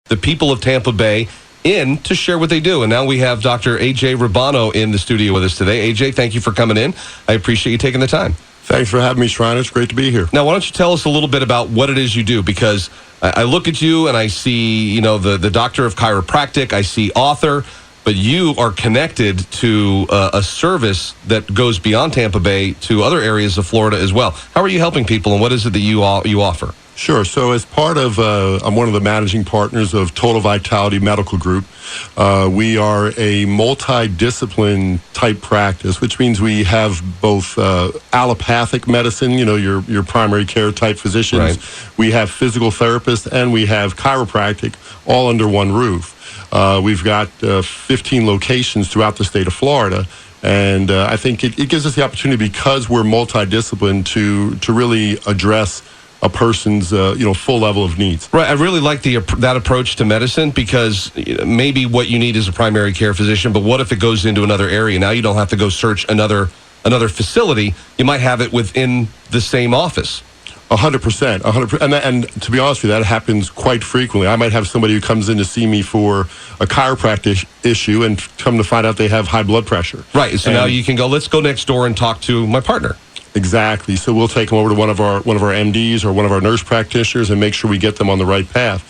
the people of Tampa Bay in to share what they do. And now we have Dr. A.J. Rubano in the studio with us today. A.J., thank you for coming in. I appreciate you taking the time. Thanks for having me, Shriner. It's great to be here. Now, why don't you tell us a little bit about what it is you do? Because I look at you and I see, the doctor of chiropractic, I see author, but you are connected to a service that goes beyond Tampa Bay to other areas of Florida as well. How are you helping people, and what is it that you offer? Sure. So as part of, I'm one of the managing partners of Total Vitality Medical Group. We are a multidiscipline type practice, which means we have both allopathic medicine, your primary care type physicians. Right. We have physical therapists, and we have chiropractic all under one roof. We've got 15 locations throughout the state of Florida. And I think it gives us the opportunity, because we're multidiscipline, to really address a person's full level of needs. Right. I really like that approach to medicine, because maybe what you need is a primary care physician, but what if it goes into another area? Now you don't have to go search another facility. You might have it within the same office. 100%. 100%. And to be honest with you, that happens quite frequently. I might have somebody who comes in to see me for a chiropractic issue and come to find out they have high blood pressure. Right. So now you can go, let's go next door and talk to my partner. Exactly. So we'll take them over to one of our MDs or one of our nurse practitioners and make sure we get them on the right path.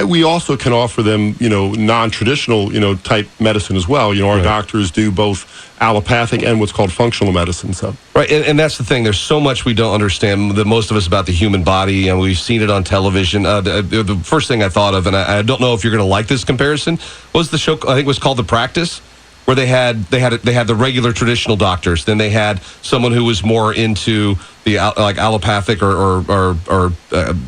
We also can offer them, non-traditional, type medicine as well. Our doctors do both allopathic and what's called functional medicine. So right, and that's the thing. There's so much we don't understand, most of us, about the human body, and we've seen it on television. The first thing I thought of, and I don't know if you're going to like this comparison, was the show. I think it was called The Practice, where they had the regular traditional doctors. Then they had someone who was more into the allopathic or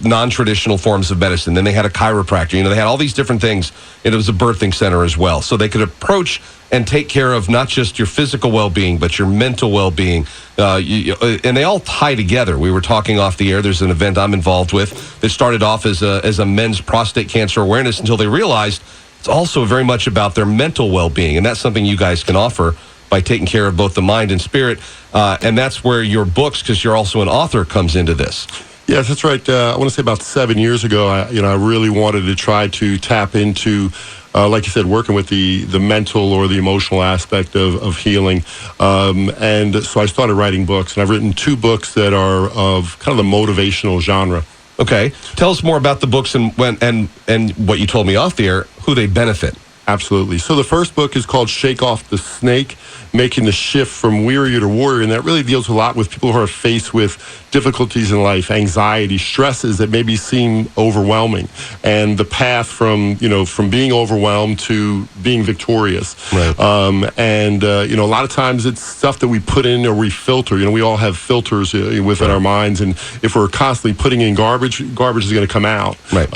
non-traditional forms of medicine. Then they had a chiropractor. They had all these different things. And it was a birthing center as well. So they could approach and take care of not just your physical well-being, but your mental well-being. And they all tie together. We were talking off the air. There's an event I'm involved with that started off as a men's prostate cancer awareness, until they realized it's also very much about their mental well-being, and that's something you guys can offer by taking care of both the mind and spirit, and that's where your books, because you're also an author, comes into this. Yes, that's right. I want to say about 7 years ago, I really wanted to try to tap into, like you said, working with the mental or the emotional aspect of healing, and so I started writing books, and I've written 2 books that are of kind of the motivational genre. Okay. Tell us more about the books and what you told me off the air, who they benefit. Absolutely. So the first book is called Shake Off the Snake, Making the Shift from Weary to Warrior, and that really deals a lot with people who are faced with difficulties in life, anxiety, stresses that maybe seem overwhelming, and the path from being overwhelmed to being victorious. Right. A lot of times it's stuff that we put in or we filter. We all have filters within our minds, and if we're constantly putting in garbage is going to come out. Right.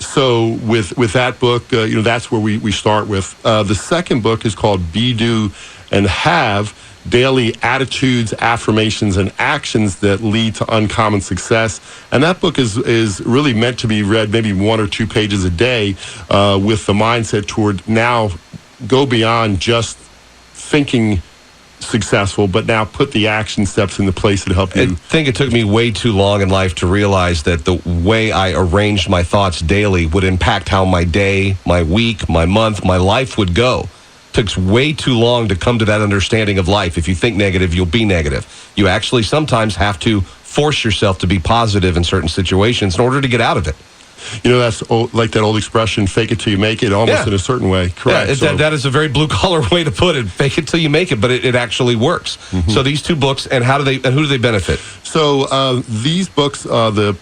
So with that book, that's where we start with. The second book is called Be, Do, and Have, Daily Attitudes, Affirmations, and Actions That Lead to Uncommon Success. And that book is really meant to be read maybe 1 or 2 pages a day, with the mindset toward now go beyond just thinking successful, but now put the action steps into place that help you. I think it took me way too long in life to realize that the way I arranged my thoughts daily would impact how my day, my week, my month, my life would go. It took way too long to come to that understanding of life. If you think negative, you'll be negative. You actually sometimes have to force yourself to be positive in certain situations in order to get out of it. That's like that old expression, fake it till you make it, almost in a certain way. Correct. Yeah, that is a very blue-collar way to put it. Fake it till you make it, but it actually works. Mm-hmm. So these 2 books, and who do they benefit? So these books, the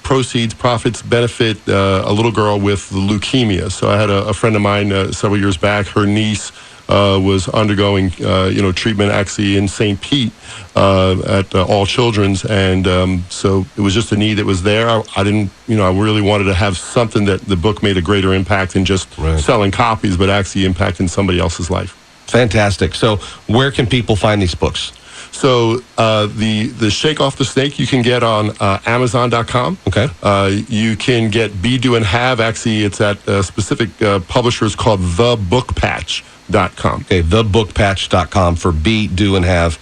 profits benefit a little girl with leukemia. So I had a friend of mine several years back. Her niece was undergoing, treatment actually in St. Pete at All Children's, and so it was just a need that was there. I didn't, I really wanted to have something that the book made a greater impact than just selling copies, but actually impacting somebody else's life. Fantastic. So where can people find these books? So the Shake Off the Snake you can get on Amazon.com. Okay. You can get Be, Do, and Have. Actually, it's at a specific publishers called thebookpatch.com. Okay, thebookpatch.com for Be, Do, and Have.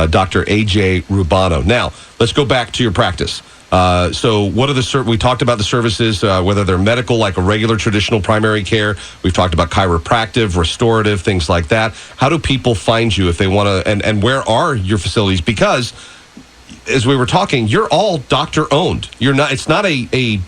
Dr. A.J. Rubano. Now, let's go back to your practice. So what are we talked about the services, whether they're medical, like a regular traditional primary care. We've talked about chiropractic, restorative, things like that. How do people find you if they want to, and where are your facilities? Because as we were talking, you're all doctor owned. It's not a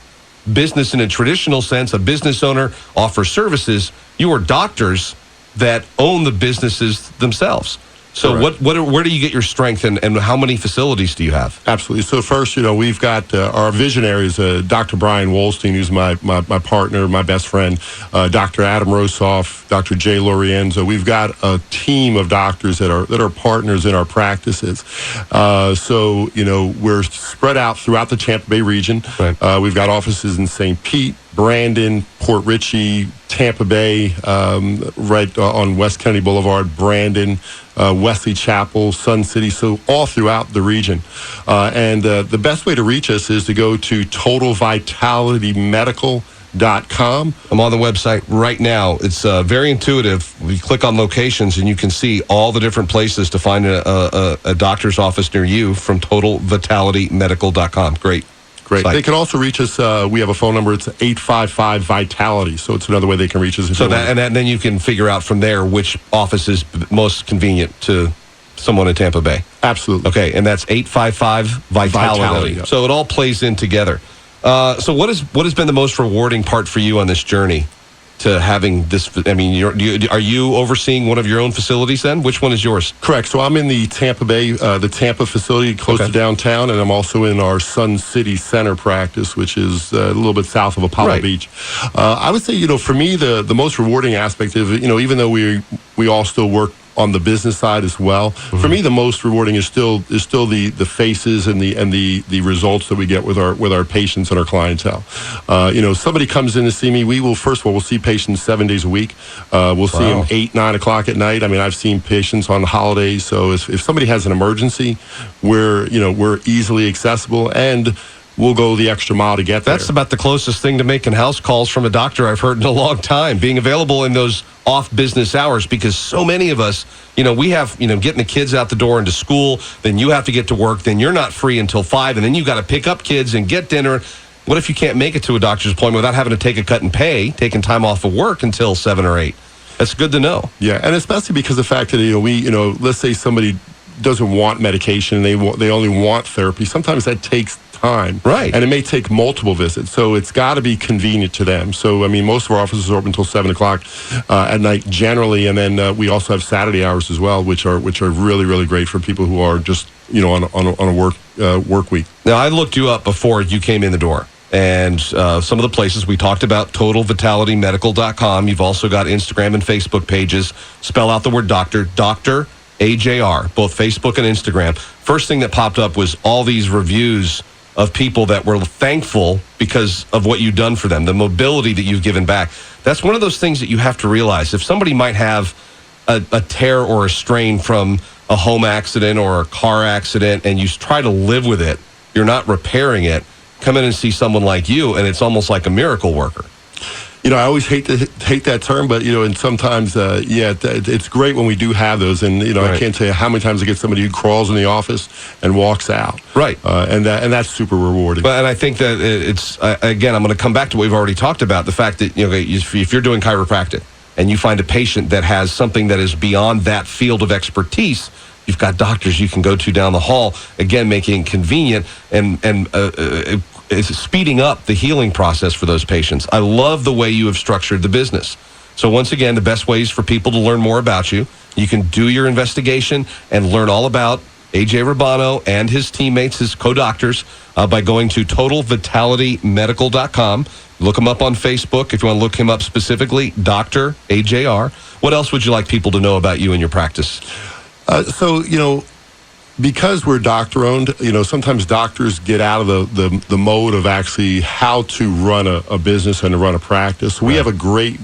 business in a traditional sense. A business owner offers services. You are doctors that own the businesses themselves. So where do you get your strength, and how many facilities do you have? Absolutely. So first, we've got our visionaries, Dr. Brian Wolstein, who's my partner, my best friend, Dr. Adam Rosoff, Dr. Jay Lorienzo. We've got a team of doctors that are partners in our practices. So we're spread out throughout the Tampa Bay region. Right. We've got offices in St. Pete, Brandon, Port Richey, Tampa Bay, right on West Kennedy Boulevard, Brandon, Wesley Chapel, Sun City, so all throughout the region. And the best way to reach us is to go to totalvitality.medical.com. I'm on the website right now. It's very intuitive. You click on locations, and you can see all the different places to find a doctor's office near you from totalvitalitymedical.com. Great. Great. They can also reach us. We have a phone number. It's 855-VITALITY. So it's another way they can reach us. And then you can figure out from there which office is most convenient to someone in Tampa Bay. Absolutely. Okay, and that's 855-VITALITY. Yeah. So it all plays in together. So what has been the most rewarding part for you on this journey to having this? I mean, are you overseeing one of your own facilities then? Which one is yours? Correct. So I'm in the Tampa Bay, the Tampa facility close to downtown, and I'm also in our Sun City Center practice, which is a little bit south of Apollo Beach. I would say, for me, the most rewarding aspect of it, even though we all still work on the business side as well. Mm-hmm. For me, the most rewarding is still the faces and the results that we get with our patients and our clientele. Somebody comes in to see me. We'll see patients 7 days a week. We'll see them 8, 9 o'clock at night. I mean, I've seen patients on holidays. So if somebody has an emergency, we're easily accessible, and we'll go the extra mile to get there. That's about the closest thing to making house calls from a doctor I've heard in a long time, being available in those off business hours, because so many of us, we have, getting the kids out the door into school, then you have to get to work, then you're not free until 5, and then you got to pick up kids and get dinner. What if you can't make it to a doctor's appointment without having to take a cut and pay, taking time off of work until 7 or 8? That's good to know. Yeah, and especially because the fact that, let's say somebody doesn't want medication, they only want therapy. Sometimes that takes time. Right. And it may take multiple visits. So it's got to be convenient to them. So, I mean, most of our offices are open until 7 o'clock at night generally. And then we also have Saturday hours as well, which are really, really great for people who are just, on a work week. Now, I looked you up before you came in the door. And some of the places we talked about, totalvitalitymedical.com. You've also got Instagram and Facebook pages. Spell out the word doctor, Dr. AJR, both Facebook and Instagram. First thing that popped up was all these reviews of people that were thankful because of what you've done for them, the mobility that you've given back. That's one of those things that you have to realize. If somebody might have a tear or a strain from a home accident or a car accident, and you try to live with it, you're not repairing it, come in and see someone like you, and it's almost like a miracle worker. I always hate that term, but, and sometimes, it's great when we do have those. And, I can't tell you how many times I get somebody who crawls in the office and walks out. Right. And that's super rewarding. And I think that it's, again, I'm going to come back to what we've already talked about, the fact that, if you're doing chiropractic and you find a patient that has something that is beyond that field of expertise, you've got doctors you can go to down the hall, again, making it convenient and it's speeding up the healing process for those patients. I love the way you have structured the business. So once again, the best ways for people to learn more about you, you can do your investigation and learn all about AJ Rubano and his teammates, his co-doctors, by going to totalvitalitymedical.com. Look him up on Facebook if you want to look him up specifically, Dr. AJR. What else would you like people to know about you and your practice? Because we're doctor-owned, sometimes doctors get out of the mode of actually how to run a business and to run a practice. We have a great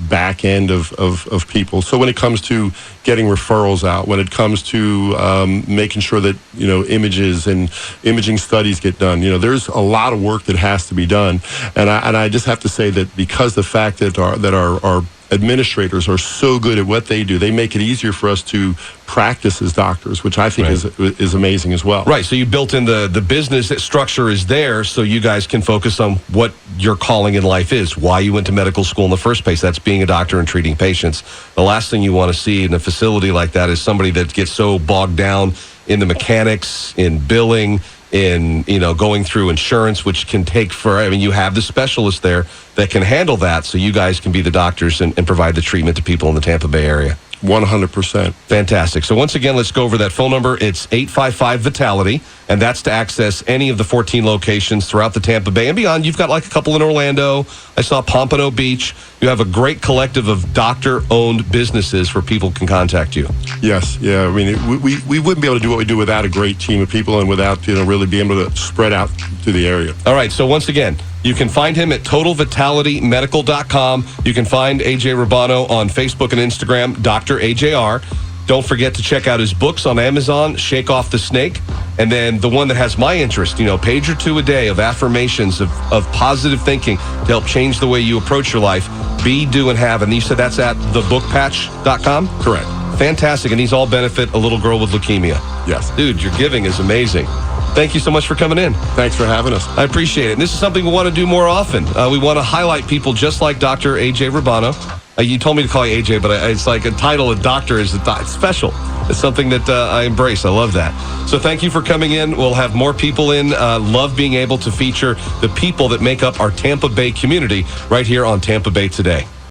back end of people. So when it comes to getting referrals out, when it comes to making sure that, images and imaging studies get done, there's a lot of work that has to be done. And I just have to say that because the fact that our administrators are so good at what they do. They make it easier for us to practice as doctors, which I think is amazing as well. Right. So you built in the business structure is there so you guys can focus on what your calling in life is, why you went to medical school in the first place. That's being a doctor and treating patients. The last thing you want to see in a facility like that is somebody that gets so bogged down in the mechanics, in billing, in going through insurance, which can take you have the specialists there that can handle that, so you guys can be the doctors and provide the treatment to people in the Tampa Bay area. 100%. Fantastic. So once again, let's go over that phone number. It's 855-VITALITY, and that's to access any of the 14 locations throughout the Tampa Bay and beyond. You've got like a couple in Orlando. I saw Pompano Beach. You have a great collective of doctor-owned businesses where people can contact you. Yes. Yeah. I mean, we wouldn't be able to do what we do without a great team of people and without, really being able to spread out to the area. All right. So once again, you can find him at TotalVitalityMedical.com. You can find AJ Rubano on Facebook and Instagram, Dr. AJR. Don't forget to check out his books on Amazon, Shake Off the Snake, and then the one that has my interest, page or two a day of affirmations of positive thinking to help change the way you approach your life. Be, do, and have. And you said that's at thebookpatch.com? Correct. Fantastic. And these all benefit a little girl with leukemia. Yes. Dude, your giving is amazing. Thank you so much for coming in. Thanks for having us. I appreciate it. And this is something we want to do more often. We want to highlight people just like Dr. A.J. Rubano. You told me to call you A.J., but it's like a title of doctor is it's special. It's something that I embrace. I love that. So thank you for coming in. We'll have more people in. Love being able to feature the people that make up our Tampa Bay community right here on Tampa Bay Today.